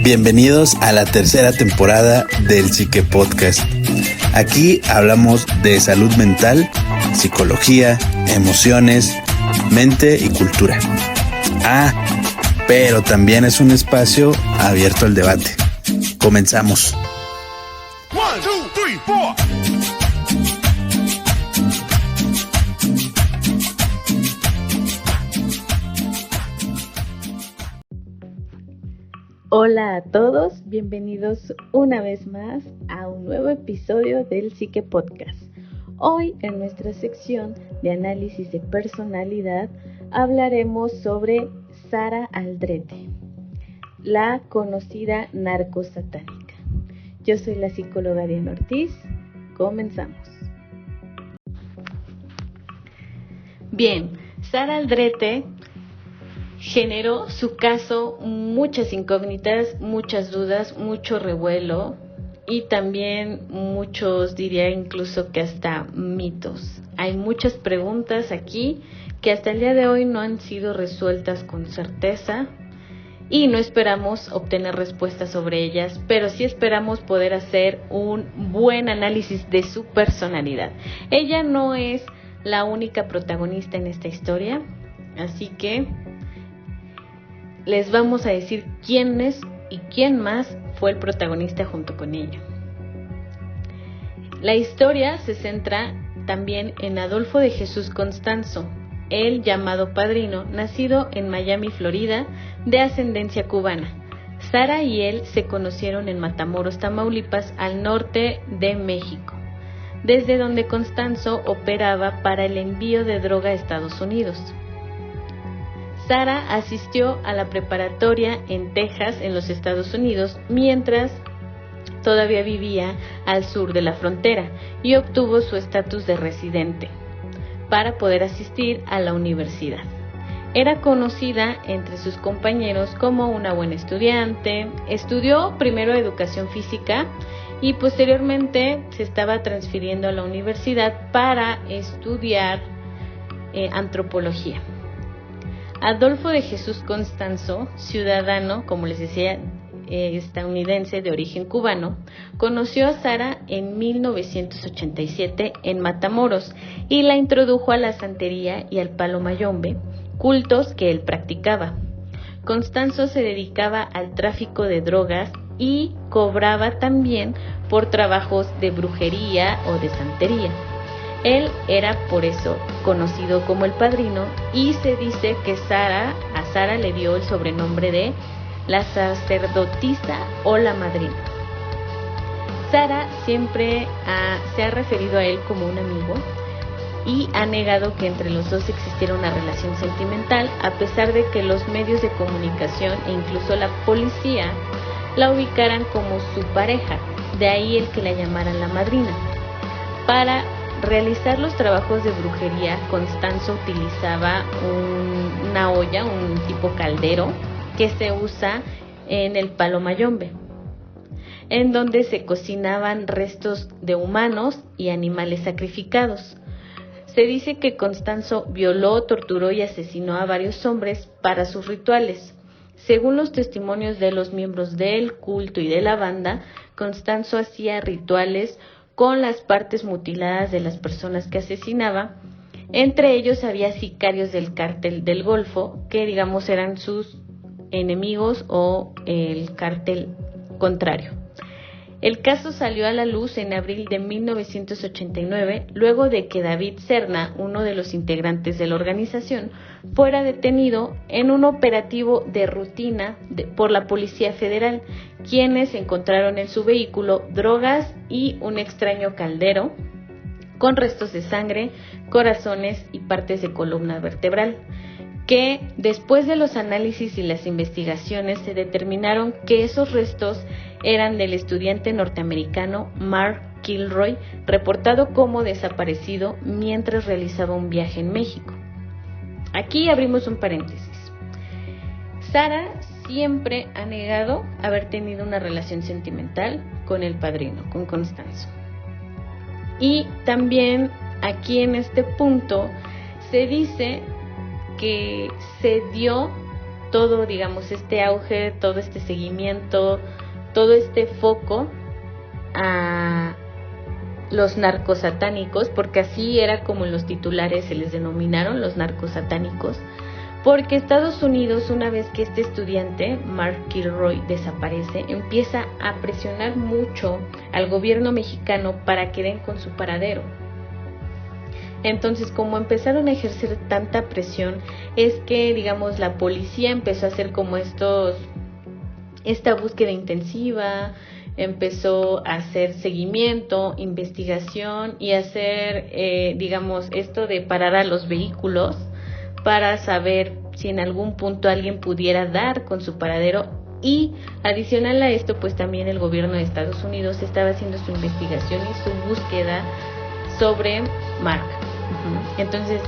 Bienvenidos a la tercera temporada del Psique Podcast. Aquí hablamos de salud mental, psicología, emociones, mente y cultura. Pero también es un espacio abierto al debate. Comenzamos. 1, 2, 3, 4. Hola a todos, bienvenidos una vez más a un nuevo episodio del Psique Podcast. Hoy en nuestra sección de análisis de personalidad hablaremos sobre Sara Aldrete, la conocida narcosatánica. Yo soy la psicóloga Diana Ortiz, comenzamos. Bien, Sara Aldrete generó su caso muchas incógnitas, muchas dudas, mucho revuelo y también muchos, diría incluso que hasta mitos. Hay muchas preguntas aquí que hasta el día de hoy no han sido resueltas con certeza y no esperamos obtener respuestas sobre ellas, pero sí esperamos poder hacer un buen análisis de su personalidad. Ella no es la única protagonista en esta historia, así que les vamos a decir quién es y quién más fue el protagonista junto con ella. La historia se centra también en Adolfo de Jesús Constanzo, el llamado Padrino, nacido en Miami, Florida, de ascendencia cubana. Sara y él se conocieron en Matamoros, Tamaulipas, al norte de México, desde donde Constanzo operaba para el envío de droga a Estados Unidos. Sara asistió a la preparatoria en Texas, en los Estados Unidos, mientras todavía vivía al sur de la frontera y obtuvo su estatus de residente para poder asistir a la universidad. Era conocida entre sus compañeros como una buena estudiante. Estudió primero educación física y posteriormente se estaba transfiriendo a la universidad para estudiar antropología. Adolfo de Jesús Constanzo, ciudadano, como les decía, estadounidense de origen cubano, conoció a Sara en 1987 en Matamoros y la introdujo a la santería y al palo mayombe, cultos que él practicaba. Constanzo se dedicaba al tráfico de drogas y cobraba también por trabajos de brujería o de santería. Él era por eso conocido como el Padrino y se dice que a Sara le dio el sobrenombre de la sacerdotisa o la madrina. Sara siempre se ha referido a él como un amigo y ha negado que entre los dos existiera una relación sentimental, a pesar de que los medios de comunicación e incluso la policía la ubicaran como su pareja, de ahí el que la llamaran la madrina. Para realizar los trabajos de brujería, Constanzo utilizaba una olla, un tipo caldero, que se usa en el palo mayombe, en donde se cocinaban restos de humanos y animales sacrificados. Se dice que Constanzo violó, torturó y asesinó a varios hombres para sus rituales. Según los testimonios de los miembros del culto y de la banda, Constanzo hacía rituales con las partes mutiladas de las personas que asesinaba. Entre ellos había sicarios del cártel del Golfo, que digamos eran sus enemigos o el cártel contrario. El caso salió a la luz en abril de 1989, luego de que David Serna, uno de los integrantes de la organización, fuera detenido en un operativo de rutina por la Policía Federal, quienes encontraron en su vehículo drogas y un extraño caldero con restos de sangre, corazones y partes de columna vertebral, que después de los análisis y las investigaciones se determinaron que esos restos eran del estudiante norteamericano Mark Kilroy, reportado como desaparecido mientras realizaba un viaje en México. Aquí abrimos un paréntesis. Sara siempre ha negado haber tenido una relación sentimental con el Padrino, con Constanzo. Y también aquí en este punto se dice que se dio todo, digamos, este auge, todo este seguimiento, todo este foco a los narcosatánicos, porque así era como en los titulares se les denominaron, los narcosatánicos, porque Estados Unidos, una vez que este estudiante, Mark Kilroy, desaparece, empieza a presionar mucho al gobierno mexicano para que den con su paradero. Entonces, como empezaron a ejercer tanta presión, es que, digamos, la policía empezó a hacer como esta búsqueda intensiva, empezó a hacer seguimiento, investigación y hacer, digamos, esto de parar a los vehículos para saber si en algún punto alguien pudiera dar con su paradero. Y adicional a esto, pues también el gobierno de Estados Unidos estaba haciendo su investigación y su búsqueda sobre Mark. Entonces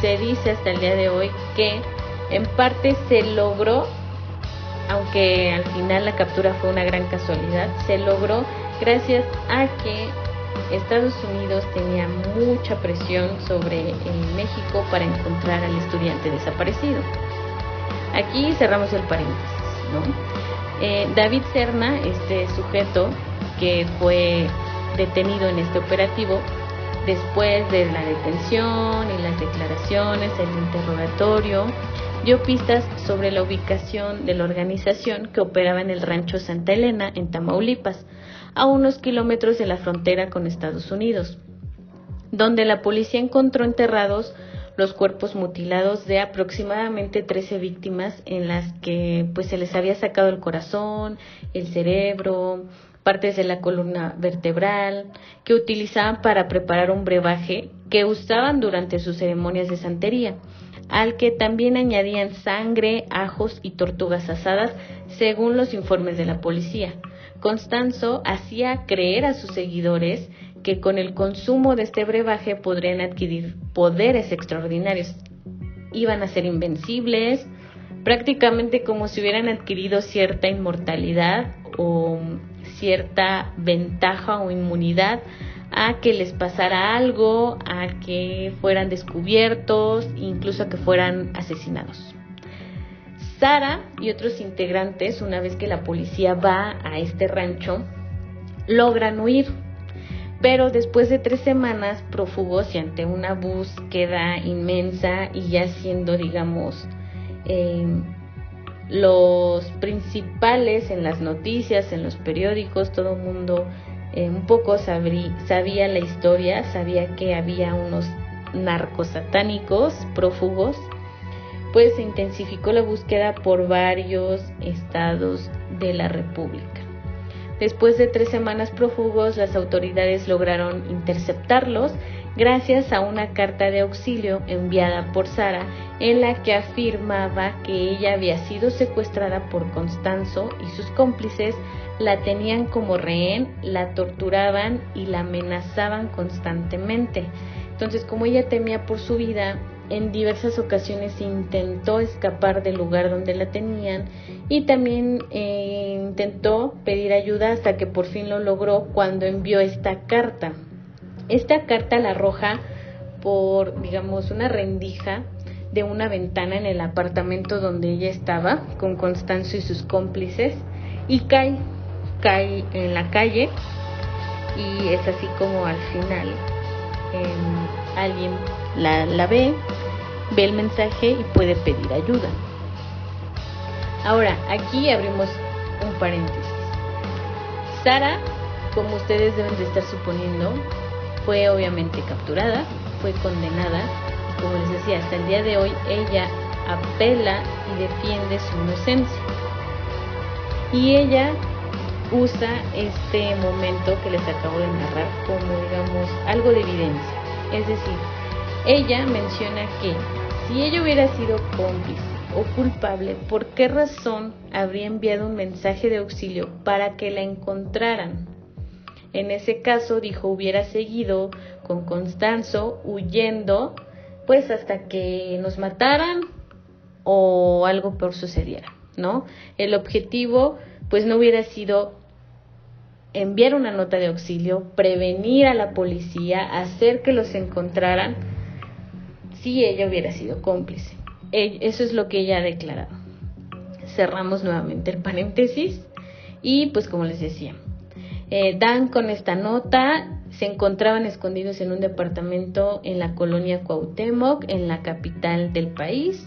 se dice hasta el día de hoy que en parte se logró, aunque al final la captura fue una gran casualidad, se logró gracias a que Estados Unidos tenía mucha presión sobre México para encontrar al estudiante desaparecido. Aquí cerramos el paréntesis, ¿no? David Serna, este sujeto que fue detenido en este operativo, después de la detención y las declaraciones, el interrogatorio, dio pistas sobre la ubicación de la organización que operaba en el rancho Santa Elena, en Tamaulipas, a unos kilómetros de la frontera con Estados Unidos, donde la policía encontró enterrados los cuerpos mutilados de aproximadamente 13 víctimas, en las que pues se les había sacado el corazón, el cerebro, partes de la columna vertebral, que utilizaban para preparar un brebaje que usaban durante sus ceremonias de santería, al que también añadían sangre, ajos y tortugas asadas, según los informes de la policía. Constanzo hacía creer a sus seguidores que con el consumo de este brebaje podrían adquirir poderes extraordinarios. Iban a ser invencibles, prácticamente como si hubieran adquirido cierta inmortalidad o cierta ventaja o inmunidad a que les pasara algo, a que fueran descubiertos, incluso a que fueran asesinados. Sara y otros integrantes, una vez que la policía va a este rancho, logran huir, pero después de 3 semanas prófugos y ante una búsqueda inmensa y ya siendo, digamos, los principales en las noticias, en los periódicos, todo el mundo un poco sabía la historia, sabía que había unos narcosatánicos prófugos, pues se intensificó la búsqueda por varios estados de la República. Después de 3 semanas prófugos, las autoridades lograron interceptarlos gracias a una carta de auxilio enviada por Sara, en la que afirmaba que ella había sido secuestrada por Constanzo y sus cómplices la tenían como rehén, la torturaban y la amenazaban constantemente. Entonces, como ella temía por su vida, en diversas ocasiones intentó escapar del lugar donde la tenían y también intentó pedir ayuda hasta que por fin lo logró cuando envió esta carta. Esta carta la arroja por, digamos, una rendija de una ventana en el apartamento donde ella estaba con Constanzo y sus cómplices y cae en la calle, y es así como al final alguien la ve el mensaje y puede pedir ayuda. Ahora, aquí abrimos un paréntesis. Sara, como ustedes deben de estar suponiendo, fue obviamente capturada, fue condenada, y como les decía, hasta el día de hoy ella apela y defiende su inocencia. Y ella usa este momento que les acabo de narrar como, digamos, algo de evidencia. Es decir, ella menciona que si ella hubiera sido cómplice o culpable, ¿por qué razón habría enviado un mensaje de auxilio para que la encontraran? En ese caso, dijo, hubiera seguido con Constanzo huyendo, pues hasta que nos mataran o algo peor sucediera, ¿no? El objetivo, pues no hubiera sido enviar una nota de auxilio, prevenir a la policía, hacer que los encontraran, si ella hubiera sido cómplice. Eso es lo que ella ha declarado. cerramos nuevamente el paréntesis y pues como les decía, dan con esta nota. Se encontraban escondidos en un departamento en la colonia Cuauhtémoc, en la capital del país.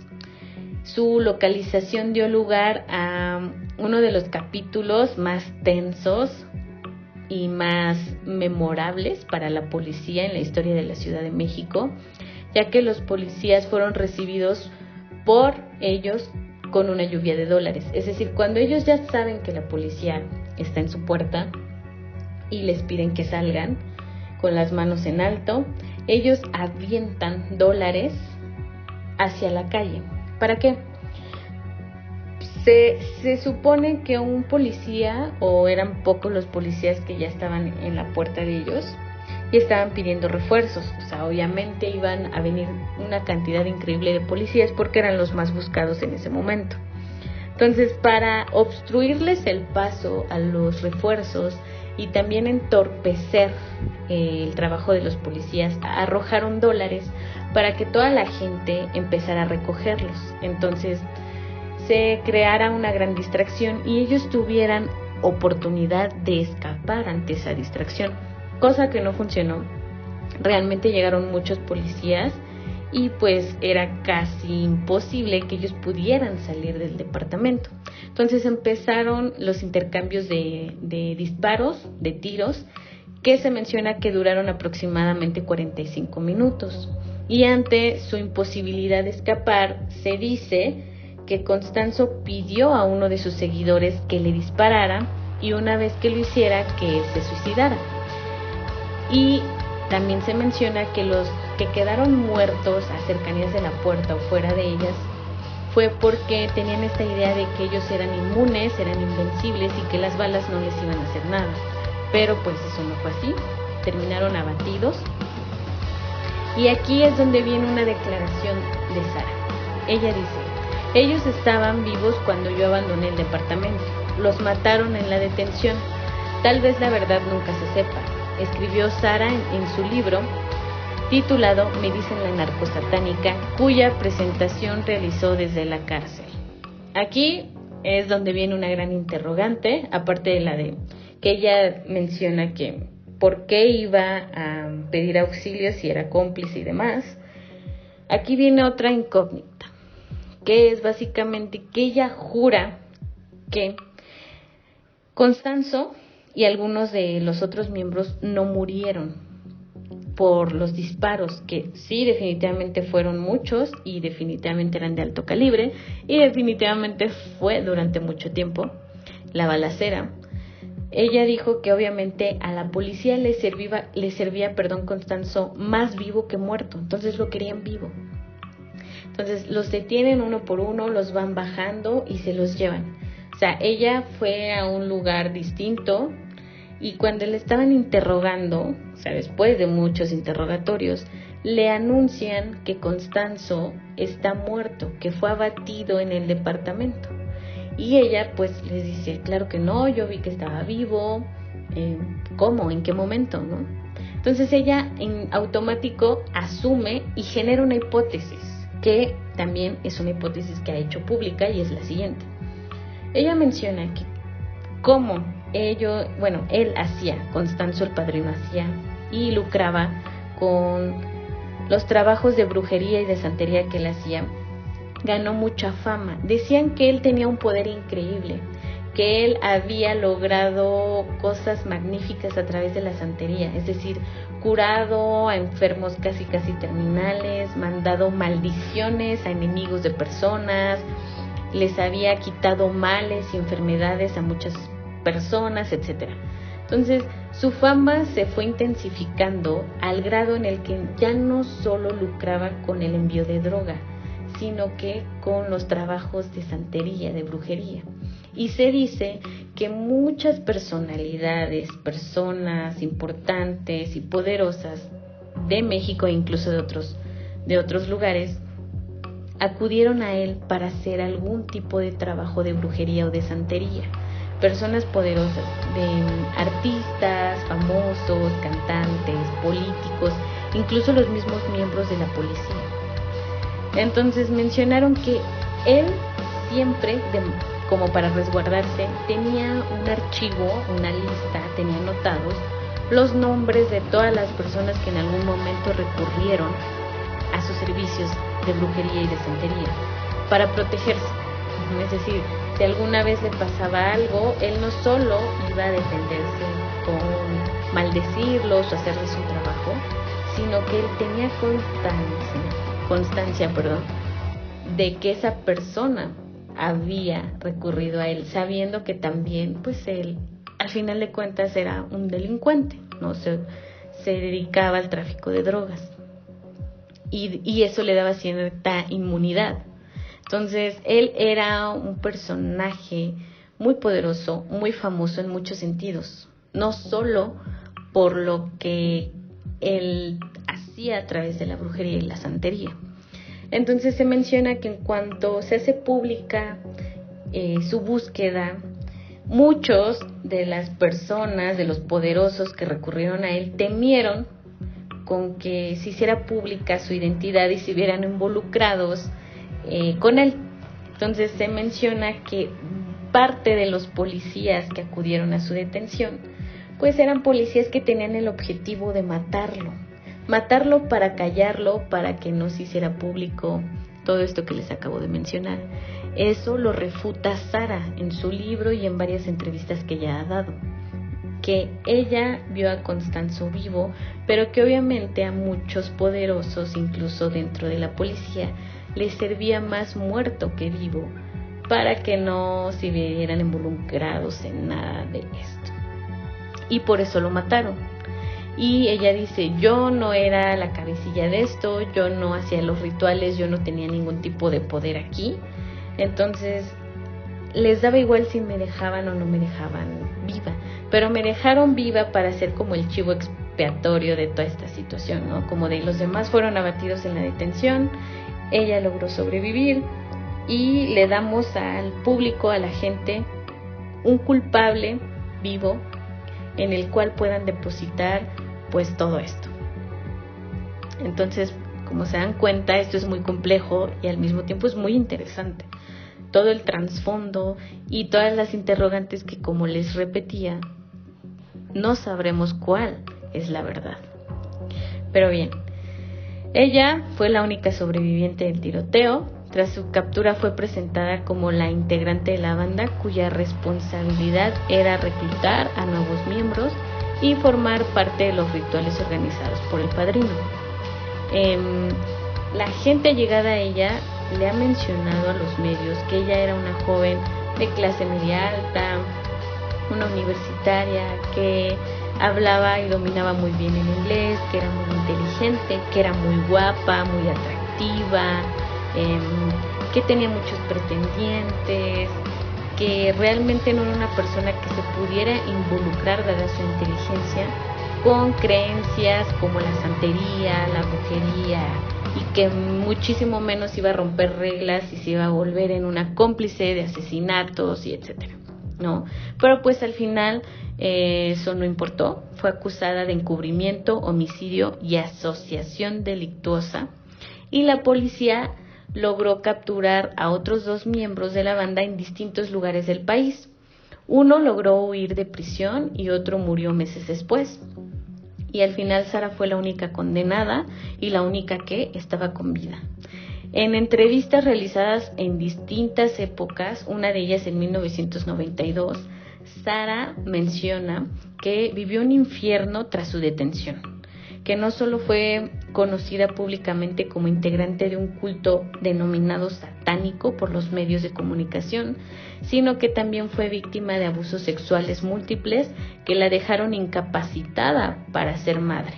Su localización dio lugar a uno de los capítulos más tensos y más memorables para la policía en la historia de la Ciudad de México, ya que los policías fueron recibidos por ellos con una lluvia de dólares. Es decir, cuando ellos ya saben que la policía está en su puerta y les piden que salgan con las manos en alto, ellos avientan dólares hacia la calle. ¿Para qué? Se supone que un policía, o eran pocos los policías que ya estaban en la puerta de ellos y estaban pidiendo refuerzos. O sea, obviamente iban a venir una cantidad increíble de policías porque eran los más buscados en ese momento. Entonces, para obstruirles el paso a los refuerzos y también entorpecer el trabajo de los policías, arrojaron dólares para que toda la gente empezara a recogerlos. Entonces se creara una gran distracción y ellos tuvieran oportunidad de escapar ante esa distracción, cosa que no funcionó. Realmente llegaron muchos policías y pues era casi imposible que ellos pudieran salir del departamento. Entonces empezaron los intercambios de disparos, de tiros, que se menciona que duraron aproximadamente 45 minutos. Y ante su imposibilidad de escapar, se dice que Constanzo pidió a uno de sus seguidores que le disparara y una vez que lo hiciera, que se suicidara. Y también se menciona que los que quedaron muertos a cercanías de la puerta o fuera de ellas fue porque tenían esta idea de que ellos eran inmunes, eran invencibles y que las balas no les iban a hacer nada. Pero pues eso no fue así, terminaron abatidos. Y aquí es donde viene una declaración de Sara. Ella dice: ellos estaban vivos cuando yo abandoné el departamento, los mataron en la detención, tal vez la verdad nunca se sepa, escribió Sara en su libro titulado Me dicen la narcosatánica, cuya presentación realizó desde la cárcel. Aquí es donde viene una gran interrogante, aparte de la de que ella menciona que por qué iba a pedir auxilio si era cómplice y demás. Aquí viene otra incógnita, que es básicamente que ella jura que Constanzo y algunos de los otros miembros no murieron por los disparos, que sí, definitivamente fueron muchos y definitivamente eran de alto calibre y definitivamente fue durante mucho tiempo la balacera. Ella dijo que obviamente a la policía le servía Constanzo más vivo que muerto, entonces lo querían vivo. Entonces los detienen uno por uno, los van bajando y se los llevan. O sea, ella fue a un lugar distinto y cuando le estaban interrogando, o sea, después de muchos interrogatorios, le anuncian que Constanzo está muerto, que fue abatido en el departamento. Y ella pues les dice, claro que no, yo vi que estaba vivo, ¿cómo? ¿En qué momento? ¿No? Entonces ella en automático asume y genera una hipótesis, que también es una hipótesis que ha hecho pública y es la siguiente. Ella menciona que él hacía, Constanzo el padrino hacía y lucraba con los trabajos de brujería y de santería que él hacía. Ganó mucha fama. Decían que él tenía un poder increíble, que él había logrado cosas magníficas a través de la santería, es decir, curado a enfermos casi terminales, mandado maldiciones a enemigos de personas, les había quitado males y enfermedades a muchas personas, etc. Entonces, su fama se fue intensificando al grado en el que ya no solo lucraba con el envío de droga, sino que con los trabajos de santería, de brujería. Y se dice que muchas personalidades, personas importantes y poderosas de México e incluso de otros lugares, acudieron a él para hacer algún tipo de trabajo de brujería o de santería. Personas poderosas, de artistas, famosos, cantantes, políticos, incluso los mismos miembros de la policía. Entonces mencionaron que él siempre como para resguardarse, tenía un archivo, una lista, tenía anotados los nombres de todas las personas que en algún momento recurrieron a sus servicios de brujería y de santería para protegerse. Es decir, si alguna vez le pasaba algo, él no solo iba a defenderse con maldecirlos o hacerles un trabajo, sino que él tenía constancia, de que esa persona había recurrido a él, sabiendo que también, pues él, al final de cuentas, era un delincuente, ¿no? Se dedicaba al tráfico de drogas y eso le daba cierta inmunidad. Entonces, él era un personaje muy poderoso, muy famoso en muchos sentidos, no solo por lo que él hacía a través de la brujería y la santería. Entonces se menciona que en cuanto se hace pública su búsqueda, muchos de las personas, de los poderosos que recurrieron a él, temieron con que se hiciera pública su identidad y se vieran involucrados con él. Entonces se menciona que parte de los policías que acudieron a su detención, pues eran policías que tenían el objetivo de matarlo para callarlo, para que no se hiciera público todo esto que les acabo de mencionar. Eso lo refuta Sara en su libro y en varias entrevistas que ella ha dado, que ella vio a Constanzo vivo, pero que obviamente a muchos poderosos, incluso dentro de la policía, les servía más muerto que vivo, para que no se vieran involucrados en nada de esto. Y por eso lo mataron. Y ella dice, yo no era la cabecilla de esto, yo no hacía los rituales, yo no tenía ningún tipo de poder aquí. Entonces, les daba igual si me dejaban o no me dejaban viva. Pero me dejaron viva para ser como el chivo expiatorio de toda esta situación, ¿no? Como de los demás fueron abatidos en la detención, ella logró sobrevivir y le damos al público, a la gente, un culpable vivo en el cual puedan depositar pues todo esto. Entonces, como se dan cuenta, esto es muy complejo y al mismo tiempo es muy interesante. Todo el trasfondo y todas las interrogantes que, como les repetía, no sabremos cuál es la verdad. Pero bien, ella fue la única sobreviviente del tiroteo. Tras su captura fue presentada como la integrante de la banda, cuya responsabilidad era reclutar a nuevos miembros y formar parte de los rituales organizados por el padrino. La gente llegada a ella le ha mencionado a los medios que ella era una joven de clase media alta, una universitaria, que hablaba y dominaba muy bien el inglés, que era muy inteligente, que era muy guapa, muy atractiva, que tenía muchos pretendientes, que realmente no era una persona que se pudiera involucrar, dada su inteligencia, con creencias como la santería, la brujería, y que muchísimo menos iba a romper reglas y se iba a volver en una cómplice de asesinatos y etcétera, ¿no? Pero pues al final eso no importó. Fue acusada de encubrimiento, homicidio y asociación delictuosa, y la policía logró capturar a otros 2 miembros de la banda en distintos lugares del país. Uno logró huir de prisión y otro murió meses después. Y al final Sara fue la única condenada y la única que estaba con vida. En entrevistas realizadas en distintas épocas, una de ellas en 1992, Sara menciona que vivió un infierno tras su detención, que no solo fue conocida públicamente como integrante de un culto denominado satánico por los medios de comunicación, sino que también fue víctima de abusos sexuales múltiples que la dejaron incapacitada para ser madre,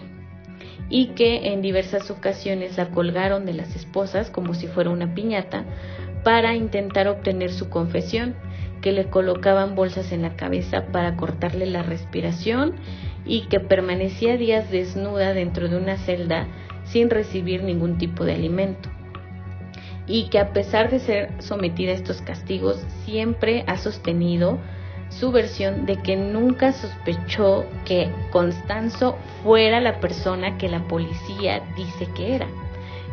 y que en diversas ocasiones la colgaron de las esposas como si fuera una piñata para intentar obtener su confesión, que le colocaban bolsas en la cabeza para cortarle la respiración y que permanecía días desnuda dentro de una celda sin recibir ningún tipo de alimento, y que a pesar de ser sometida a estos castigos siempre ha sostenido su versión de que nunca sospechó que Constanzo fuera la persona que la policía dice que era,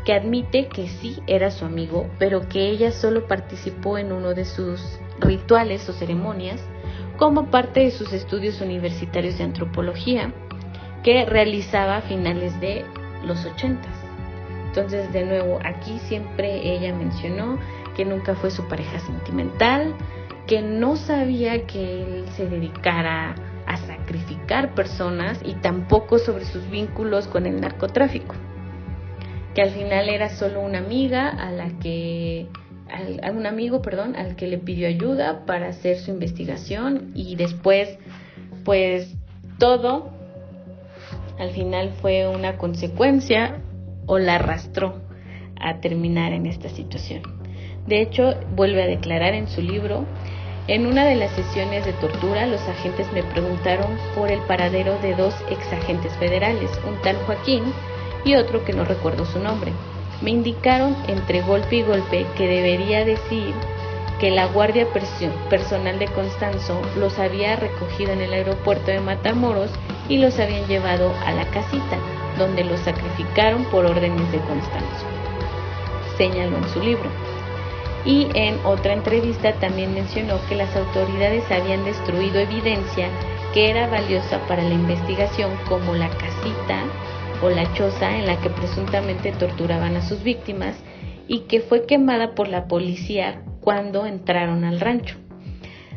que admite que sí era su amigo, pero que ella solo participó en uno de sus rituales o ceremonias como parte de sus estudios universitarios de antropología que realizaba a finales de los 80. Entonces, de nuevo, aquí siempre ella mencionó que nunca fue su pareja sentimental, que no sabía que él se dedicara a sacrificar personas y tampoco sobre sus vínculos con el narcotráfico, que al final era solo una amiga al que le pidió ayuda para hacer su investigación, y después pues todo al final fue una consecuencia o la arrastró a terminar en esta situación. De hecho, vuelve a declarar en su libro: en una de las sesiones de tortura, los agentes me preguntaron por el paradero de 2 exagentes federales, un tal Joaquín y otro que no recuerdo su nombre. Me indicaron entre golpe y golpe que debería decir que la guardia personal de Constanzo los había recogido en el aeropuerto de Matamoros y los habían llevado a la casita, donde los sacrificaron por órdenes de Constanzo, señaló en su libro. Y en otra entrevista también mencionó que las autoridades habían destruido evidencia que era valiosa para la investigación, como la casita o la choza en la que presuntamente torturaban a sus víctimas, y que fue quemada por la policía cuando entraron al rancho.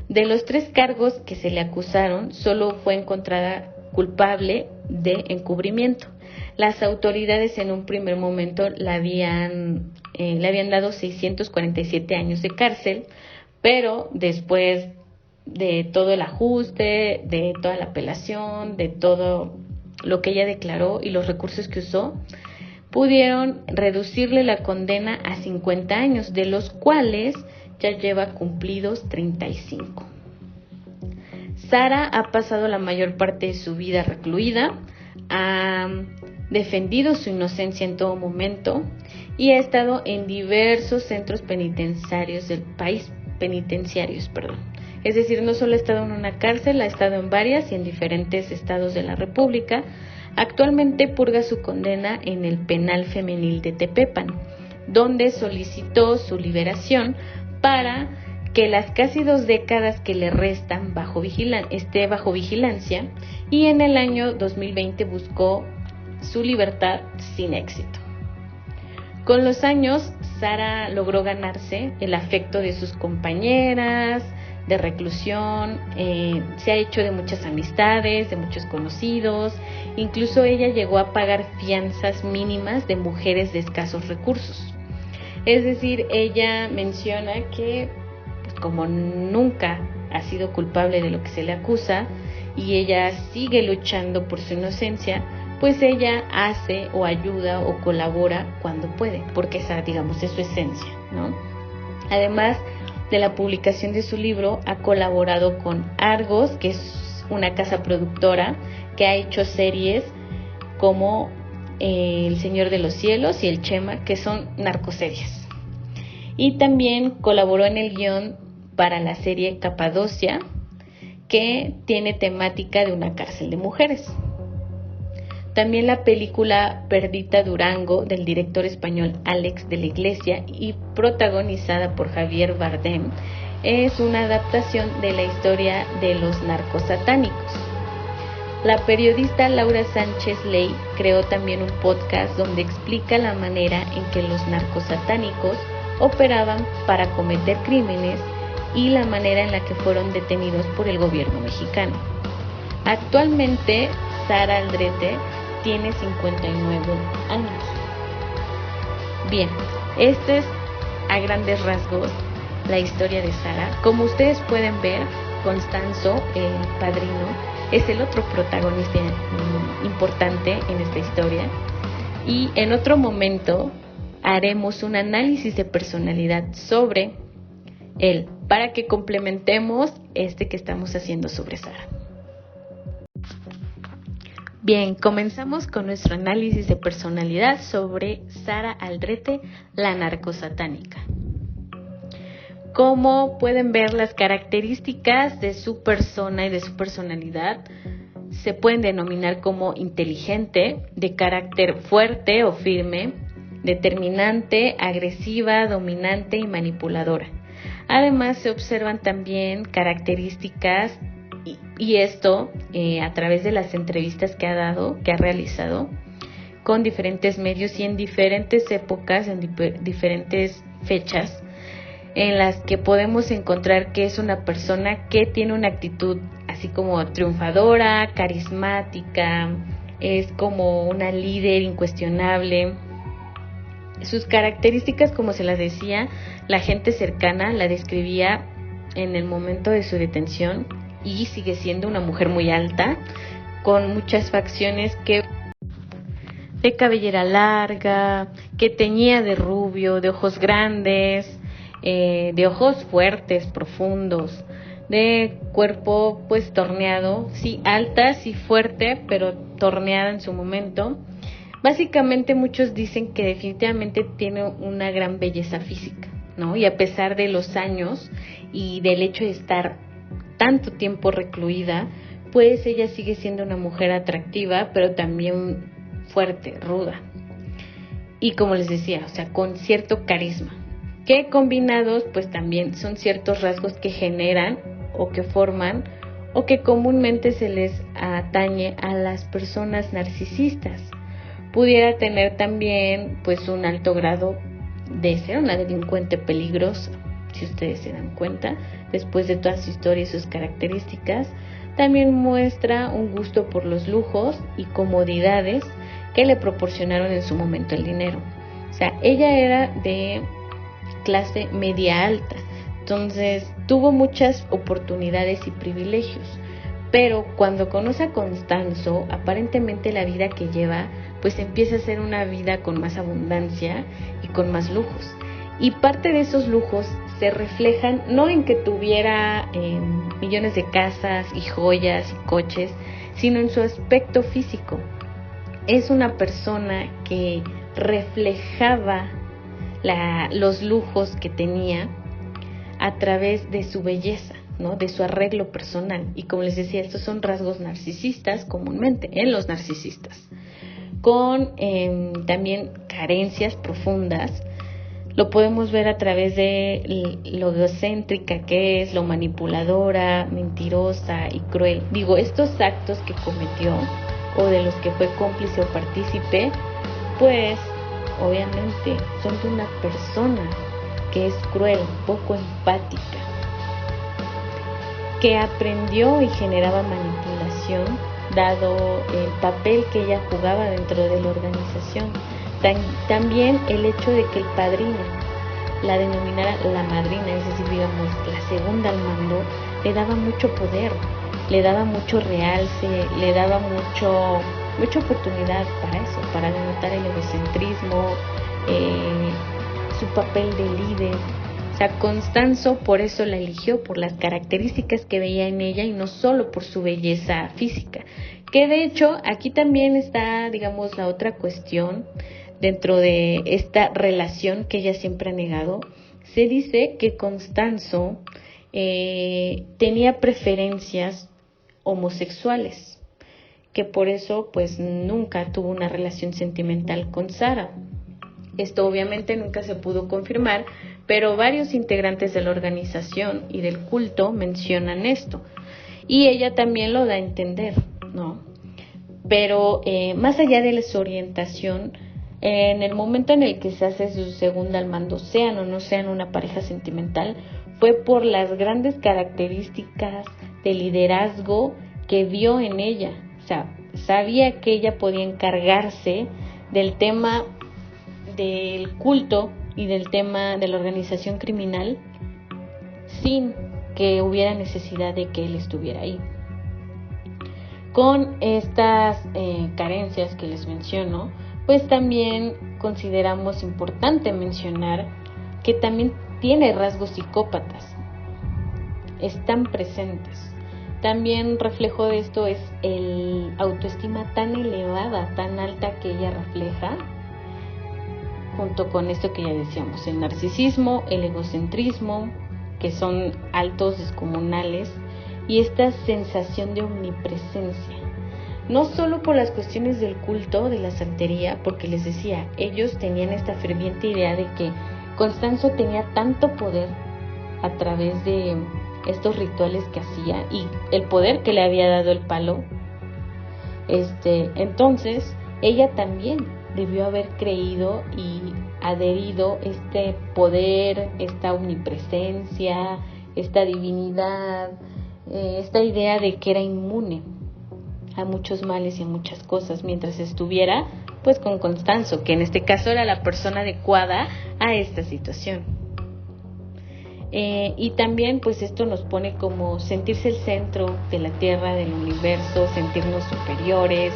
De los 3 cargos que se le acusaron, solo fue encontrada culpable de encubrimiento. Las autoridades en un primer momento le habían dado 647 años de cárcel, pero después de todo el ajuste, de toda la apelación, de todo lo que ella declaró y los recursos que usó, pudieron reducirle la condena a 50 años, de los cuales ya lleva cumplidos 35. Sara ha pasado la mayor parte de su vida recluida, ha defendido su inocencia en todo momento y ha estado en diversos centros penitenciarios del país, Es decir, no solo ha estado en una cárcel, ha estado en varias y en diferentes estados de la República. Actualmente purga su condena en el penal femenil de Tepepan, donde solicitó su liberación para que las casi 2 décadas que le restan esté bajo vigilancia, y en el año 2020 buscó su libertad sin éxito. Con los años, Sara logró ganarse el afecto de sus compañeras de reclusión, se ha hecho de muchas amistades, de muchos conocidos, incluso ella llegó a pagar fianzas mínimas de mujeres de escasos recursos. Es decir, ella menciona que como nunca ha sido culpable de lo que se le acusa y ella sigue luchando por su inocencia, pues ella hace o ayuda o colabora cuando puede, porque esa, digamos, es su esencia, ¿no? Además de la publicación de su libro, ha colaborado con Argos, que es una casa productora que ha hecho series como El Señor de los Cielos y El Chema, que son narcoseries. Y también colaboró en el guión para la serie Capadocia, que tiene temática de una cárcel de mujeres. También la película Perdita Durango, del director español Alex de la Iglesia y protagonizada por Javier Bardem, es una adaptación de la historia de los narcosatánicos. La periodista Laura Sánchez Ley creó también un podcast donde explica la manera en que los narcosatánicos operaban para cometer crímenes y la manera en la que fueron detenidos por el gobierno mexicano. Actualmente, Sara Aldrete tiene 59 años. Bien, esta es a grandes rasgos la historia de Sara. Como ustedes pueden ver, Constanzo, el padrino, es el otro protagonista importante en esta historia, y en otro momento haremos un análisis de personalidad sobre él para que complementemos este que estamos haciendo sobre Sara. Bien, comenzamos con nuestro análisis de personalidad sobre Sara Aldrete, la narcosatánica. Como pueden ver, las características de su persona y de su personalidad se pueden denominar como inteligente, de carácter fuerte o firme, determinante, agresiva, dominante y manipuladora. Además, se observan también características y esto a través de las entrevistas que ha realizado con diferentes medios y en diferentes épocas, en diferentes fechas, en las que podemos encontrar que es una persona que tiene una actitud así como triunfadora, carismática, es como una líder incuestionable. Sus características, como se las decía, la gente cercana la describía en el momento de su detención y sigue siendo una mujer muy alta, con muchas facciones de cabellera larga, que teñía de rubio, de ojos grandes, de ojos fuertes, profundos, de cuerpo pues torneado, sí, alta, sí fuerte, pero torneada en su momento. Básicamente muchos dicen que definitivamente tiene una gran belleza física, ¿no? Y a pesar de los años y del hecho de estar tanto tiempo recluida, pues ella sigue siendo una mujer atractiva, pero también fuerte, ruda. Y como les decía, o sea, con cierto carisma, que combinados pues también son ciertos rasgos que generan o que forman o que comúnmente se les atañe a las personas narcisistas. Pudiera tener también pues un alto grado de ser una delincuente peligrosa, si ustedes se dan cuenta, después de toda su historia y sus características. También muestra un gusto por los lujos y comodidades que le proporcionaron en su momento el dinero. O sea, ella era de clase media alta, entonces tuvo muchas oportunidades y privilegios, pero cuando conoce a Constanzo, aparentemente la vida que lleva pues empieza a ser una vida con más abundancia y con más lujos, y parte de esos lujos se reflejan no en que tuviera millones de casas y joyas y coches, sino en su aspecto físico. Es una persona que reflejaba los lujos que tenía a través de su belleza, ¿no? De su arreglo personal. Y como les decía, estos son rasgos narcisistas comúnmente en los narcisistas, con también carencias profundas. Lo podemos ver a través de lo egocéntrica que es, lo manipuladora, mentirosa y cruel. Digo, estos actos que cometió o de los que fue cómplice o partícipe, pues obviamente son de una persona que es cruel, poco empática, que aprendió y generaba manipulación dado el papel que ella jugaba dentro de la organización. También el hecho de que el padrino la denominara la madrina, es decir, digamos, la segunda al mando, le daba mucho poder, le daba mucho realce, le daba mucha oportunidad para eso, para denotar el egocentrismo, su papel de líder. O sea, Constanzo por eso la eligió, por las características que veía en ella y no solo por su belleza física. Que de hecho aquí también está, digamos, la otra cuestión dentro de esta relación que ella siempre ha negado. Se dice que Constanzo tenía preferencias homosexuales, que por eso pues nunca tuvo una relación sentimental con Sara. Esto obviamente nunca se pudo confirmar, pero varios integrantes de la organización y del culto mencionan esto, y ella también lo da a entender, ¿no? Pero más allá de su orientación, en el momento en el que se hace su segunda al mando, sean o no sean una pareja sentimental, fue por las grandes características de liderazgo que vio en ella. O sea, sabía que ella podía encargarse del tema del culto y del tema de la organización criminal sin que hubiera necesidad de que él estuviera ahí. Con estas carencias que les menciono, pues también consideramos importante mencionar que también tiene rasgos psicópatas, están presentes. También reflejo de esto es el autoestima tan elevada, tan alta que ella refleja, junto con esto que ya decíamos, el narcisismo, el egocentrismo, que son altos, descomunales, y esta sensación de omnipresencia. no solo por las cuestiones del culto, de la santería, porque les decía, ellos tenían esta ferviente idea de que Constanzo tenía tanto poder a través de estos rituales que hacía y el poder que le había dado el palo. Entonces ella también debió haber creído y adherido este poder, esta omnipresencia, esta divinidad, esta idea de que era inmune a muchos males y a muchas cosas mientras estuviera pues con Constanzo, que en este caso era la persona adecuada a esta situación. Y también pues esto nos pone como sentirse el centro de la tierra, del universo, sentirnos superiores,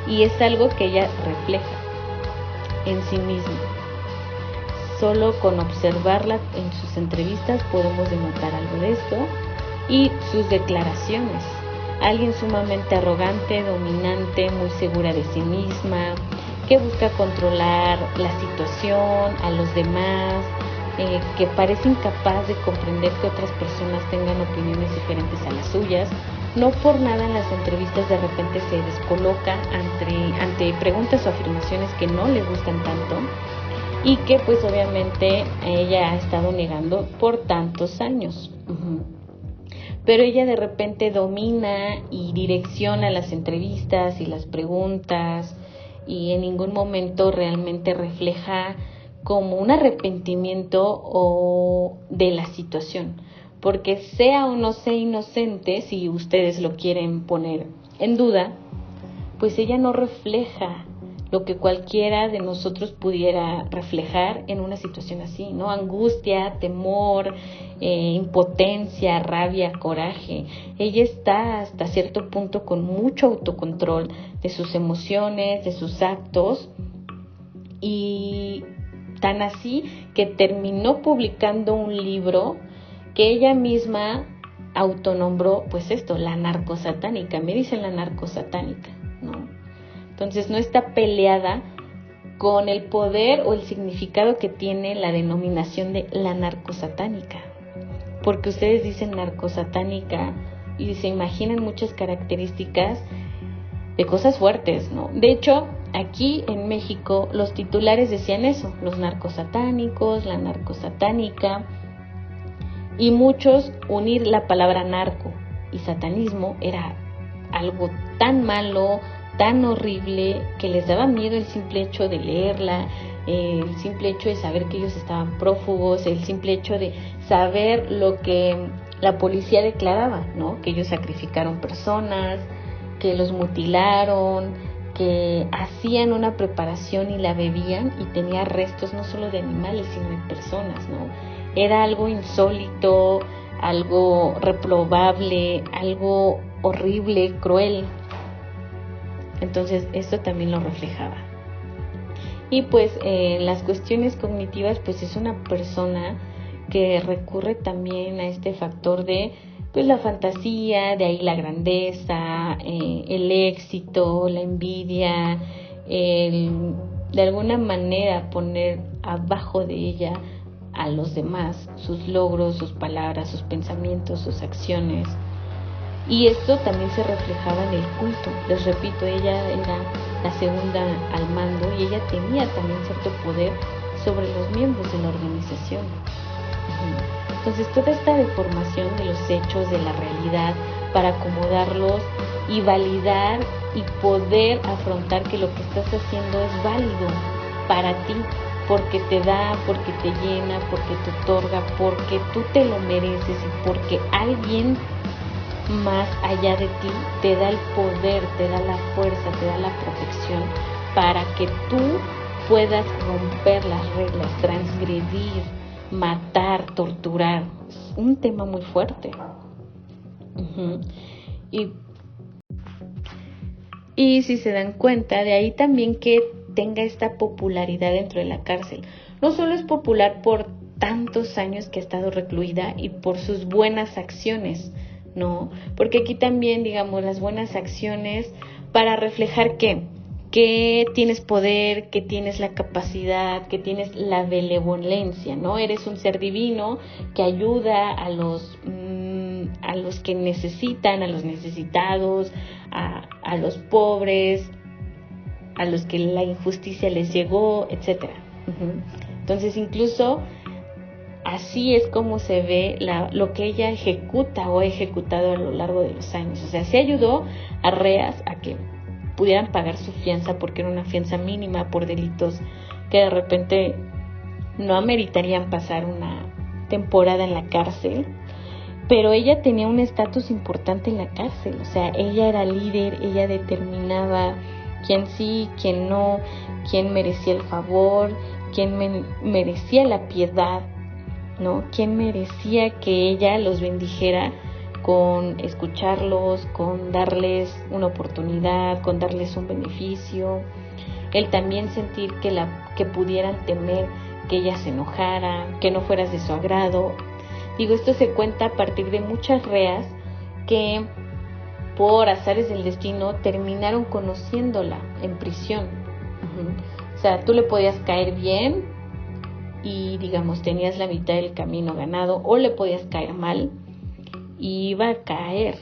y es algo que ella refleja en sí misma. Solo con observarla en sus entrevistas podemos denotar algo de esto, y sus declaraciones. Alguien sumamente arrogante, dominante, muy segura de sí misma, que busca controlar la situación, a los demás, que parece incapaz de comprender que otras personas tengan opiniones diferentes a las suyas. No por nada en las entrevistas de repente se descoloca ante preguntas o afirmaciones que no le gustan tanto y que pues obviamente ella ha estado negando por tantos años. Pero ella de repente domina y direcciona las entrevistas y las preguntas, y en ningún momento realmente refleja como un arrepentimiento o de la situación, porque sea o no sea inocente, si ustedes lo quieren poner en duda, pues ella no refleja lo que cualquiera de nosotros pudiera reflejar en una situación así, ¿no? Angustia, temor, impotencia, rabia, coraje. Ella está hasta cierto punto con mucho autocontrol de sus emociones, de sus actos, y tan así que terminó publicando un libro que ella misma autonombró, pues esto, la narcosatánica. Me dicen la narcosatánica, ¿no? Entonces no está peleada con el poder o el significado que tiene la denominación de la narcosatánica, porque ustedes dicen narcosatánica y se imaginan muchas características de cosas fuertes, ¿no? De hecho, aquí en México los titulares decían eso, los narcosatánicos, la narcosatánica, y muchos unir la palabra narco y satanismo era algo tan malo, tan horrible, que les daba miedo el simple hecho de leerla, el simple hecho de saber que ellos estaban prófugos, el simple hecho de saber lo que la policía declaraba, ¿no? Que ellos sacrificaron personas, que los mutilaron, que hacían una preparación y la bebían y tenía restos no solo de animales, sino de personas, ¿no? Era algo insólito, algo reprobable, algo horrible, cruel. Entonces esto también lo reflejaba. Y pues las cuestiones cognitivas, pues es una persona que recurre también a este factor de pues la fantasía, de ahí la grandeza, el éxito, la envidia, de alguna manera poner abajo de ella a los demás, sus logros, sus palabras, sus pensamientos, sus acciones. Y esto también se reflejaba en el culto. Les repito, ella era la segunda al mando y ella tenía también cierto poder sobre los miembros de la organización. Entonces toda esta deformación de los hechos, de la realidad, para acomodarlos y validar y poder afrontar que lo que estás haciendo es válido para ti, porque te da, porque te llena, porque te otorga, porque tú te lo mereces y porque alguien más allá de ti te da el poder, te da la fuerza, te da la protección para que tú puedas romper las reglas, transgredir, matar, torturar. Es un tema muy fuerte. Y si se dan cuenta, de ahí también que tenga esta popularidad dentro de la cárcel. No solo es popular por tantos años que ha estado recluida y por sus buenas acciones, ¿no? Porque aquí también, digamos, las buenas acciones para reflejar que tienes poder, que tienes la capacidad, que tienes la benevolencia, ¿no? Eres un ser divino que ayuda a los a los que necesitan, a los necesitados, a los pobres, a los que la injusticia les llegó, etcétera. Entonces, incluso así es como se ve lo que ella ejecuta o ha ejecutado a lo largo de los años. O sea, se ayudó a reas a que pudieran pagar su fianza, porque era una fianza mínima por delitos que de repente no ameritarían pasar una temporada en la cárcel, pero ella tenía un estatus importante en la cárcel. O sea, ella era líder, ella determinaba quién sí, quién no, quién merecía el favor, quién merecía la piedad, ¿no? Quién merecía que ella los bendijera con escucharlos, con darles una oportunidad, con darles un beneficio. El también sentir que pudieran temer que ella se enojara, que no fueras de su agrado. Digo, esto se cuenta a partir de muchas reas que por azares del destino terminaron conociéndola en prisión. O sea, tú le podías caer bien y, digamos, tenías la mitad del camino ganado, o le podías caer mal y iba a caer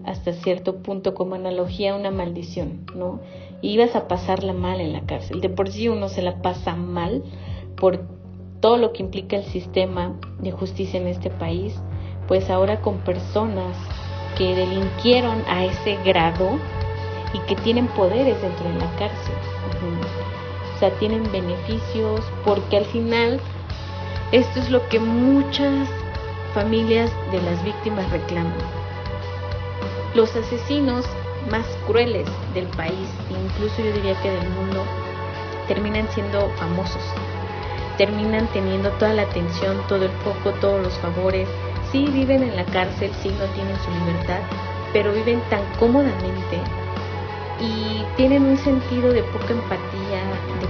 hasta cierto punto, como analogía a una maldición, ¿no? Y ibas a pasarla mal en la cárcel. De por sí uno se la pasa mal por todo lo que implica el sistema de justicia en este país, pues ahora con personas que delinquieron a ese grado y que tienen poderes dentro de la cárcel. O sea, tienen beneficios, porque al final esto es lo que muchas familias de las víctimas reclaman. Los asesinos más crueles del país, incluso yo diría que del mundo, terminan siendo famosos, terminan teniendo toda la atención, todo el foco, todos los favores. Sí viven en la cárcel, sí no tienen su libertad, pero viven tan cómodamente y tienen un sentido de poca empatía, de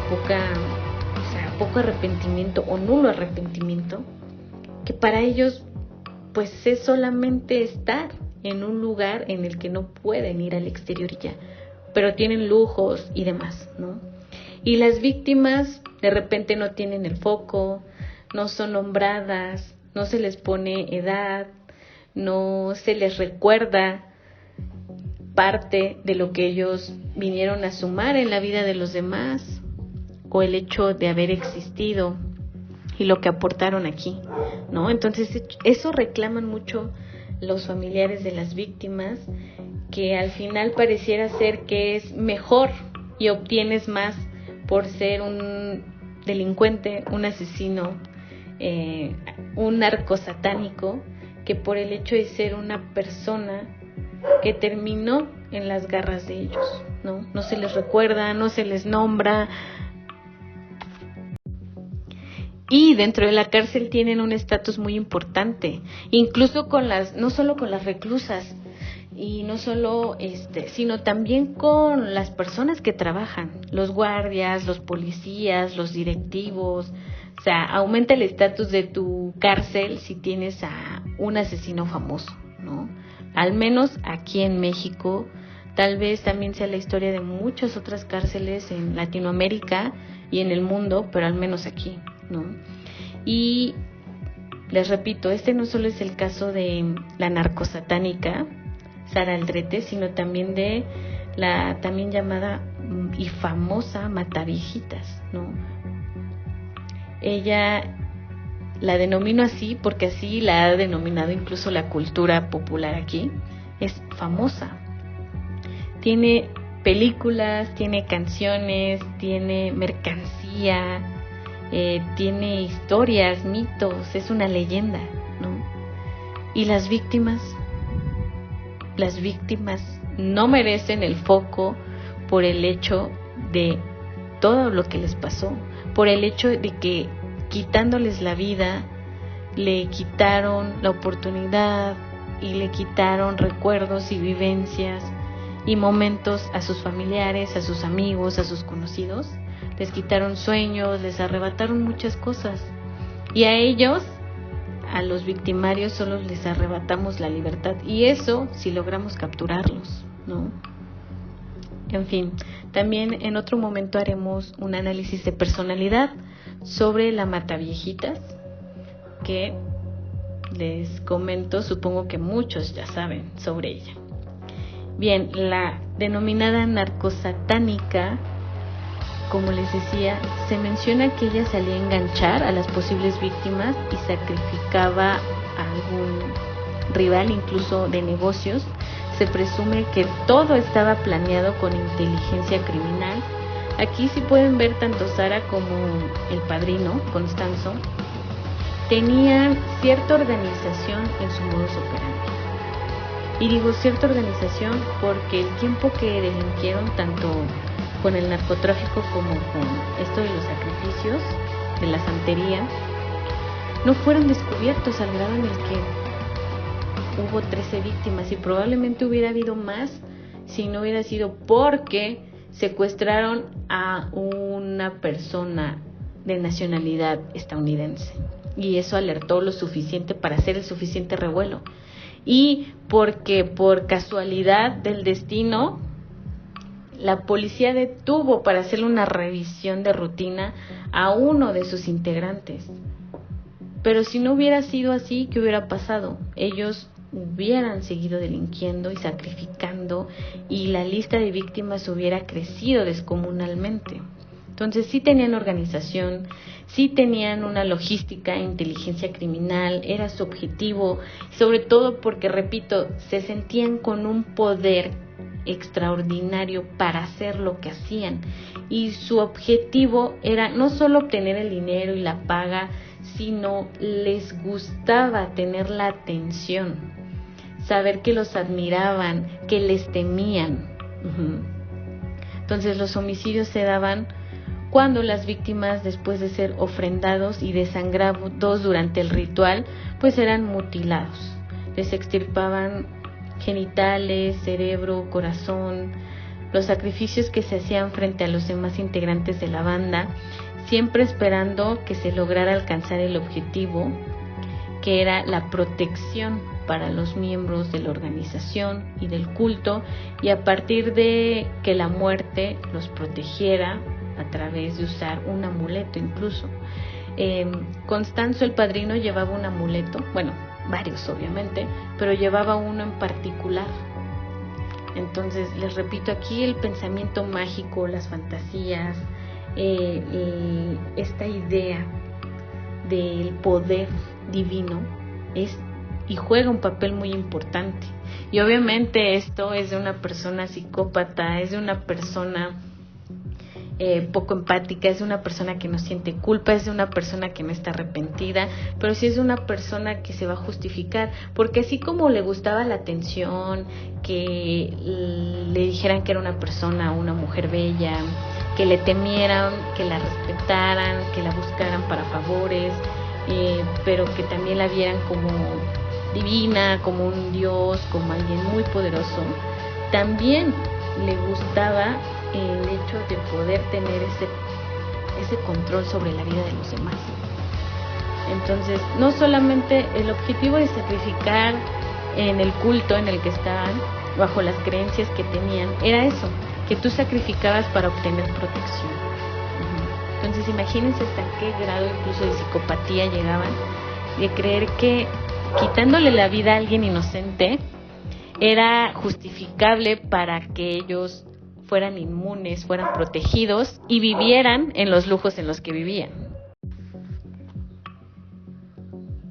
poco arrepentimiento o nulo arrepentimiento, que para ellos pues es solamente estar en un lugar en el que no pueden ir al exterior ya, pero tienen lujos y demás, ¿no? Y las víctimas de repente no tienen el foco, no son nombradas, no se les pone edad, no se les recuerda parte de lo que ellos vinieron a sumar en la vida de los demás, o el hecho de haber existido y lo que aportaron aquí, ¿no? Entonces eso reclaman mucho los familiares de las víctimas, que al final pareciera ser que es mejor y obtienes más por ser un delincuente, un asesino, un narco satánico, que por el hecho de ser una persona que terminó en las garras de ellos, ¿no? No se les recuerda, no se les nombra. Y dentro de la cárcel tienen un estatus muy importante, incluso no solo con las reclusas, y no solo sino también con las personas que trabajan, los guardias, los policías, los directivos. O sea, aumenta el estatus de tu cárcel si tienes a un asesino famoso, ¿no? Al menos aquí en México, tal vez también sea la historia de muchas otras cárceles en Latinoamérica y en el mundo, pero al menos aquí, ¿no? Y les repito, no solo es el caso de la narcosatánica Sara Aldrete, sino también de la también llamada y famosa Mataviejitas, ¿no? Ella la denomino así porque así la ha denominado incluso la cultura popular aquí. Es famosa. Tiene películas, tiene canciones, tiene mercancía, tiene historias, mitos, es una leyenda, ¿no? Y las víctimas no merecen el foco por el hecho de todo lo que les pasó, por el hecho de que quitándoles la vida le quitaron la oportunidad y le quitaron recuerdos y vivencias y momentos a sus familiares, a sus amigos, a sus conocidos. Les quitaron sueños, les arrebataron muchas cosas, y a ellos, a los victimarios, solo les arrebatamos la libertad, y eso si logramos capturarlos, ¿no? En fin, también en otro momento haremos un análisis de personalidad sobre la Mataviejitas, que les comento, supongo que muchos ya saben sobre ella. Bien, la denominada narcosatánica, como les decía, se menciona que ella salía a enganchar a las posibles víctimas y sacrificaba a algún rival, incluso de negocios. Se presume que todo estaba planeado con inteligencia criminal. Aquí sí pueden ver tanto Sara como el padrino, Constanzo, tenían cierta organización en su modus operandi. Y digo cierta organización porque el tiempo que delinquieron tanto con el narcotráfico como con esto de los sacrificios, de la santería, no fueron descubiertos al grado en el que hubo 13 víctimas, y probablemente hubiera habido más si no hubiera sido porque secuestraron a una persona de nacionalidad estadounidense, y eso alertó lo suficiente para hacer el suficiente revuelo, y porque por casualidad del destino la policía detuvo para hacerle una revisión de rutina a uno de sus integrantes. Pero si no hubiera sido así, ¿qué hubiera pasado? Ellos hubieran seguido delinquiendo y sacrificando, y la lista de víctimas hubiera crecido descomunalmente. Entonces sí tenían organización, sí tenían una logística e inteligencia criminal, era su objetivo, sobre todo porque, repito, se sentían con un poder extraordinario para hacer lo que hacían, y su objetivo era no solo obtener el dinero y la paga, sino les gustaba tener la atención, saber que los admiraban, que les temían. Entonces los homicidios se daban cuando las víctimas, después de ser ofrendados y desangrados durante el ritual, pues eran mutilados. Les extirpaban genitales, cerebro, corazón. Los sacrificios que se hacían frente a los demás integrantes de la banda, siempre esperando que se lograra alcanzar el objetivo, que era la protección para los miembros de la organización y del culto, y a partir de que la muerte los protegiera a través de usar un amuleto incluso. Constanzo, el padrino, llevaba un amuleto, bueno, varios obviamente, pero llevaba uno en particular. Entonces, les repito, aquí el pensamiento mágico, las fantasías, esta idea del poder divino es y juega un papel muy importante. Y obviamente esto es de una persona psicópata, es de una persona poco empática, es de una persona que no siente culpa, es de una persona que no está arrepentida, pero sí es de una persona que se va a justificar, porque así como le gustaba la atención, que le dijeran que era una persona, una mujer bella, que le temieran, que la respetaran, que la buscaran para favores, pero que también la vieran como divina, como un dios, como alguien muy poderoso, también le gustaba el hecho de poder tener ese control sobre la vida de los demás. Entonces, no solamente el objetivo de sacrificar en el culto en el que estaban, bajo las creencias que tenían, era eso, que tú sacrificabas para obtener protección. Entonces, imagínense hasta qué grado incluso de psicopatía llegaban, de creer que quitándole la vida a alguien inocente era justificable para que ellos fueran inmunes, fueran protegidos y vivieran en los lujos en los que vivían.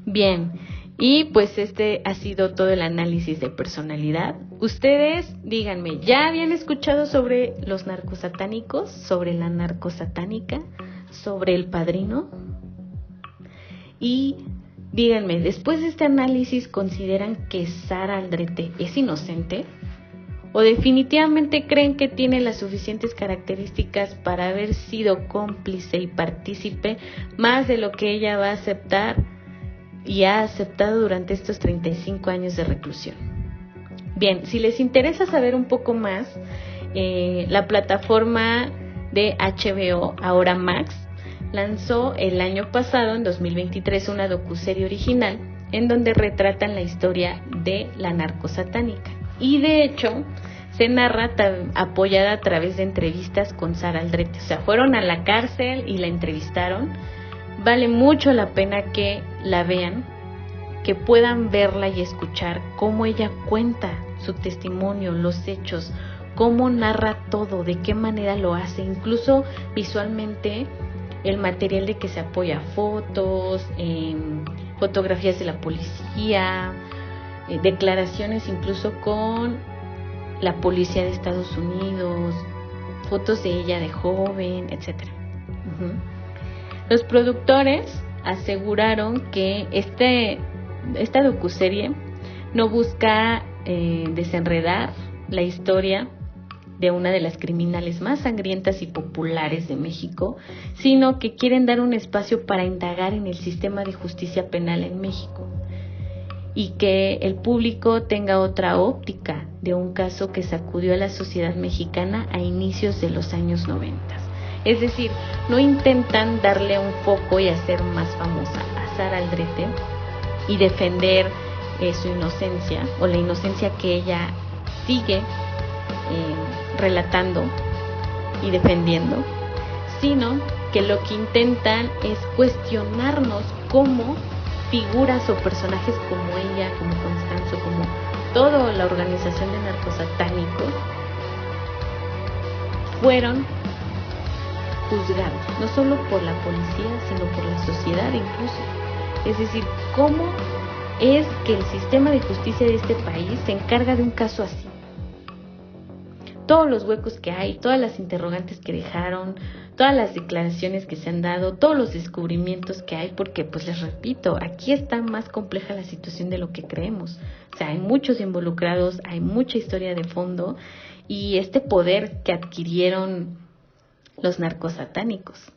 Bien, y pues este ha sido todo el análisis de personalidad. Ustedes, díganme, ¿ya habían escuchado sobre los narcosatánicos, sobre la narcosatánica, sobre el padrino? Y díganme, después de este análisis, ¿consideran que Sara Aldrete es inocente? ¿O definitivamente creen que tiene las suficientes características para haber sido cómplice y partícipe más de lo que ella va a aceptar y ha aceptado durante estos 35 años de reclusión? Bien, si les interesa saber un poco más, la plataforma de HBO, ahora Max, lanzó el año pasado, en 2023, una docuserie original en donde retratan la historia de la narcosatánica. Y de hecho, se narra apoyada a través de entrevistas con Sara Aldrete. O sea, fueron a la cárcel y la entrevistaron. Vale mucho la pena que la vean. que puedan verla y escuchar cómo ella cuenta su testimonio, los hechos, cómo narra todo, de qué manera lo hace, incluso visualmente el material de que se apoya, fotos, fotografías de la policía, declaraciones incluso con la policía de Estados Unidos, fotos de ella de joven, etc. Los productores aseguraron que esta docuserie no busca desenredar la historia de una de las criminales más sangrientas y populares de México, sino que quieren dar un espacio para indagar en el sistema de justicia penal en México y que el público tenga otra óptica de un caso que sacudió a la sociedad mexicana a inicios de los años 90. Es decir, no intentan darle un foco y hacer más famosa a Sara Aldrete y defender su inocencia o la inocencia que ella sigue relatando y defendiendo, sino que lo que intentan es cuestionarnos cómo figuras o personajes como ella, como Constanzo, como toda la organización de narcosatánicos fueron juzgados, no solo por la policía, sino por la sociedad incluso. Es decir, cómo es que el sistema de justicia de este país se encarga de un caso así. Todos los huecos que hay, todas las interrogantes que dejaron, todas las declaraciones que se han dado, todos los descubrimientos que hay, porque pues les repito, aquí está más compleja la situación de lo que creemos. O sea, hay muchos involucrados, hay mucha historia de fondo y este poder que adquirieron los narcosatánicos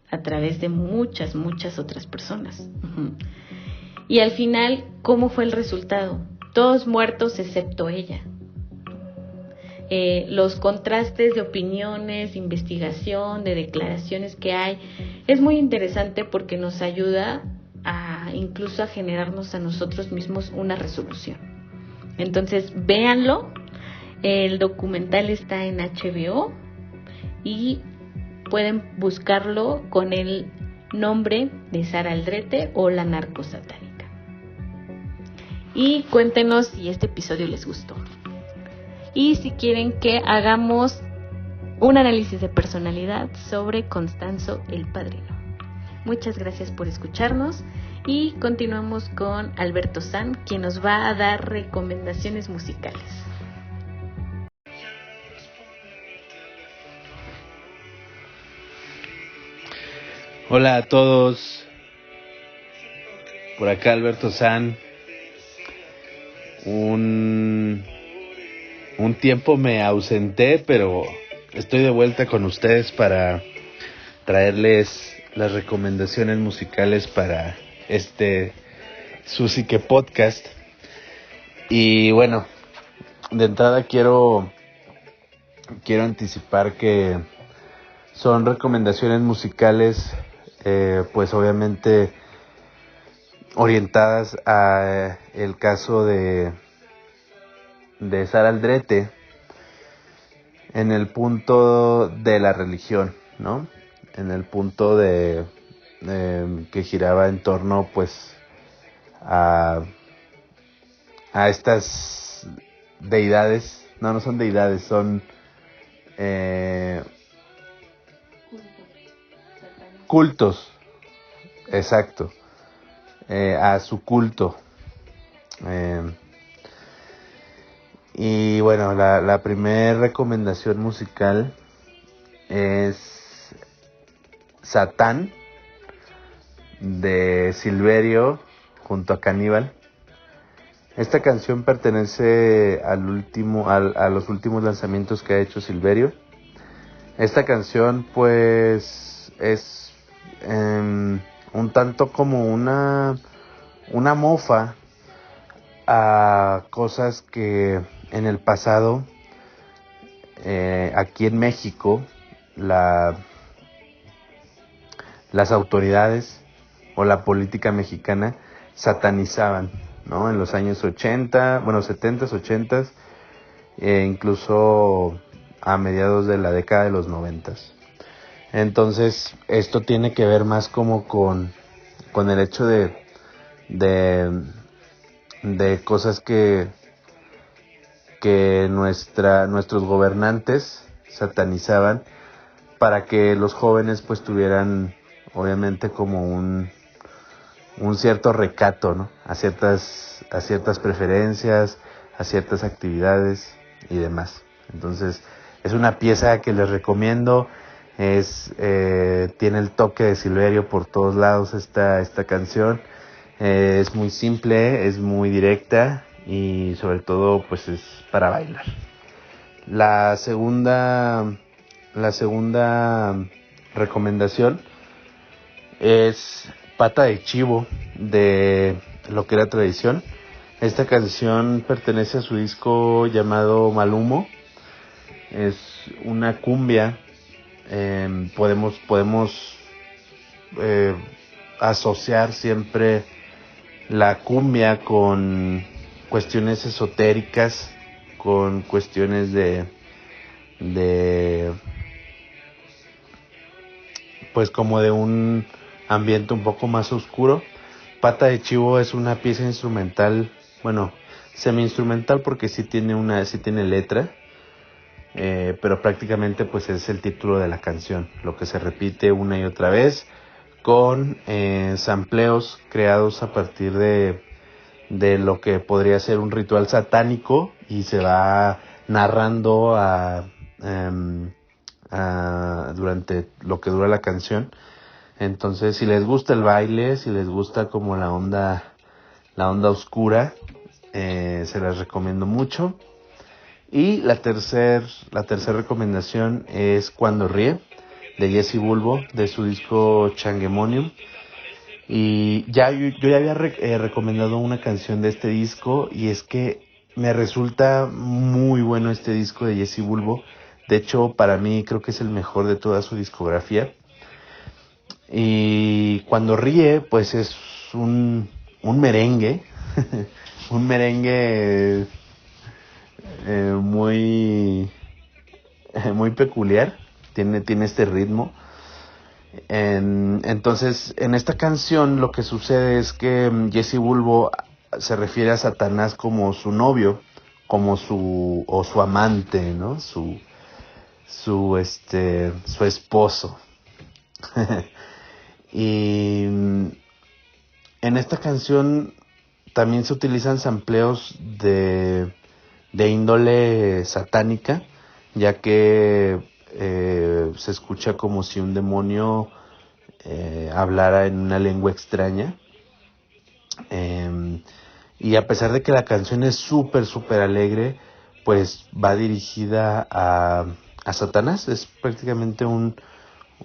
a través de muchas otras personas. Y al final, ¿cómo fue el resultado? Todos muertos excepto ella. Los contrastes de opiniones, de investigación, de declaraciones que hay, es muy interesante porque nos ayuda incluso a generarnos a nosotros mismos una resolución. Entonces, véanlo, el documental está en HBO y pueden buscarlo con el nombre de Sara Aldrete o la narcosatánica. Y cuéntenos si este episodio les gustó. Y si quieren que hagamos un análisis de personalidad sobre Constanzo el Padrino. Muchas gracias por escucharnos y continuamos con Alberto San, quien nos va a dar recomendaciones musicales. Hola a todos, por acá Alberto San. Un tiempo me ausenté, pero estoy de vuelta con ustedes para traerles las recomendaciones musicales para su Psique Podcast. Y bueno, de entrada quiero anticipar que son recomendaciones musicales pues obviamente orientadas a el caso de Sara Aldrete en el punto de la religión, ¿no? En el punto de que giraba en torno pues a estas deidades. No son deidades, son cultos, exacto, a su culto. Y bueno, la primera recomendación musical es Satán de Silverio junto a Caníbal. Esta canción pertenece a los últimos lanzamientos que ha hecho Silverio. Esta canción pues es un tanto como una mofa a cosas que en el pasado aquí en México las autoridades o la política mexicana satanizaban, ¿no? En los años 80, bueno, 70s, 80s, incluso a mediados de la década de los 90s. Entonces, esto tiene que ver más como con el hecho de de cosas que nuestros gobernantes satanizaban para que los jóvenes pues tuvieran obviamente como un cierto recato, ¿no? A ciertas preferencias, a ciertas actividades y demás. Entonces es una pieza que les recomiendo. Tiene el toque de Silverio por todos lados esta canción. Es muy simple, es muy directa y sobre todo pues es para bailar. La segunda recomendación es Pata de Chivo, de Lo que era tradición. Esta canción pertenece a su disco llamado Malhumo. Es una cumbia. Podemos asociar siempre la cumbia con cuestiones esotéricas, con cuestiones de pues como de un ambiente un poco más oscuro. Pata de Chivo es una pieza instrumental, bueno, semi-instrumental porque sí tiene letra, pero prácticamente pues es el título de la canción, lo que se repite una y otra vez, con sampleos creados a partir de lo que podría ser un ritual satánico y se va narrando durante lo que dura la canción. Entonces, si les gusta el baile, si les gusta como la onda oscura, se las recomiendo mucho. Y la tercera recomendación es Cuando ríe, de Jesse Bulbo, de su disco Changemonium. Y yo ya había recomendado una canción de este disco, y es que me resulta muy bueno este disco de Jesse Bulbo. De hecho, para mí creo que es el mejor de toda su discografía. Y Cuando ríe, pues es un merengue, un merengue muy peculiar, tiene este ritmo. Entonces, en esta canción lo que sucede es que Jesse Bulbo se refiere a Satanás como su novio, como su amante, ¿no? Su esposo. Y en esta canción también se utilizan sampleos de índole satánica, ya que se escucha como si un demonio hablara en una lengua extraña. Y a pesar de que la canción es súper alegre, pues va dirigida a Satanás. Es prácticamente un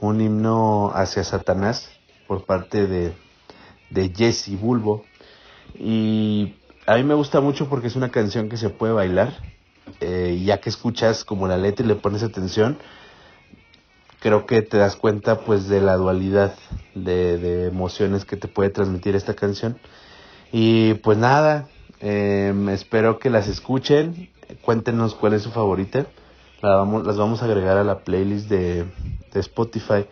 himno hacia Satanás por parte de Jesse Bulbo. Y a mí me gusta mucho porque es una canción que se puede bailar. Ya que escuchas como la letra y le pones atención, creo que te das cuenta pues de la dualidad de emociones que te puede transmitir esta canción. Y pues nada, espero que las escuchen. Cuéntenos cuál es su favorita. Las vamos a agregar a la playlist de Spotify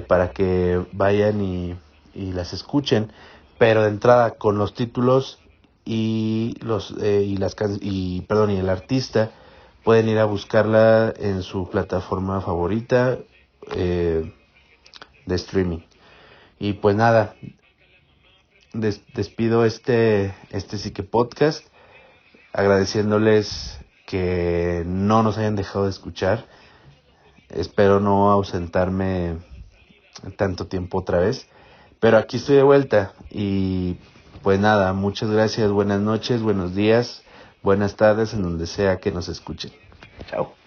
para que vayan y las escuchen, pero de entrada con los títulos y el artista pueden ir a buscarla en su plataforma favorita de streaming. Y pues nada, despido este Psique Podcast agradeciéndoles que no nos hayan dejado de escuchar. Espero no ausentarme tanto tiempo otra vez, pero aquí estoy de vuelta. Y pues nada, muchas gracias, buenas noches, buenos días, buenas tardes, en donde sea que nos escuchen. Chao.